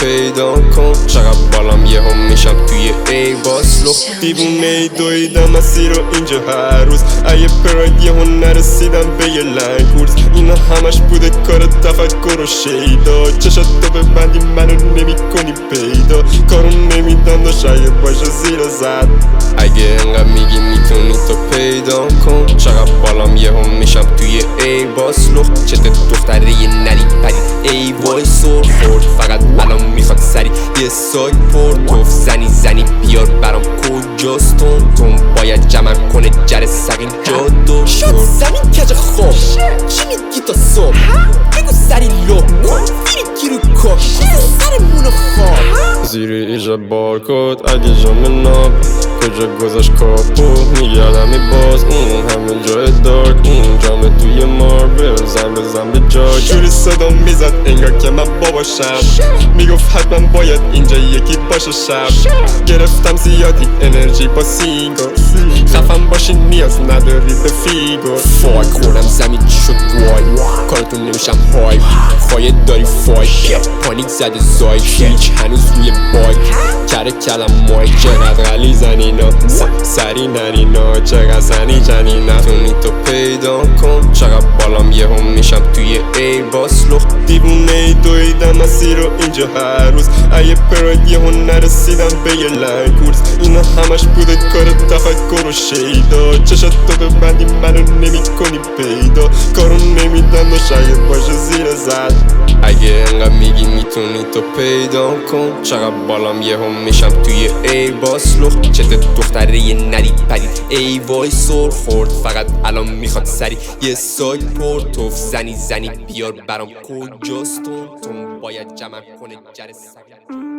پیدا کن چقدر بالام یه هم میشم توی ایرباس لخت دیوونه دوییدم مسیرو اینجا هر روز ایه پرايد یه هم نرسیدم به یه لندکروز اینا همش بوده کار تفکرو و شیدا چشاتو ببندی منو نمیکنی پیدا کارو نمیدم دا شاید باشه زیر زد اگه انقد میگی میتونی تو پیدا کن چقدر بالام یه هم میشم توی ایرباس لخت چته دختره یه نری پرید ای وای سر خورد فقط الان میخواد سری یه سایت پر توف زنی بیار برام کجاست تون باید جمع کنه جر سقیل جادو شد زمین کج خواب چی میگی تا صبح بگو سری لب فیری کی رو کاش سرمونو خواب زیر ایجا بار کد اگه جام ناب کجا گذاشت کاپو میگه آدمی باز همه جای دارک جام توی ماربل بزن به جای جوری صدا میزد انگار که من باباشم میگفت حتما باید اینجا یکی باشه شب گرفتم زیادی انرژی با سیگار خفم باشی نیاز نداری به فیگار فای خوردم زمین چی شد وای کارتون نمیشم های خواهی داری فای پانیک زده زای هیچ هنوز روی بایک کره کلم مای چقدر غلی زنینا سری نرینا چقدر زنی جنینا تونی تو پیدا کن چقدر بالام یه هم میشم توی ایرباس لخت دیوونه دوییدم مسیرو اینجا هر روز ایه پرايد یه هم نرسیدم به یه لندکروز اینا همش بوده کار تفکرو و شیدا چشاتو ببندی منو نمیکنی پیدا کارو نمیدم و شاید باشه زیر زد اگه انقد میگی میتونی تو پیدا کن چقدر بالام یه هم میشم توی ایرباس لخت چته دختره یه نری پرید ای وای سر خورد فقط الان میخواد سری یه سایت پر توف زنی بیار برام کجاست تون باید جمع کنه جر سقیل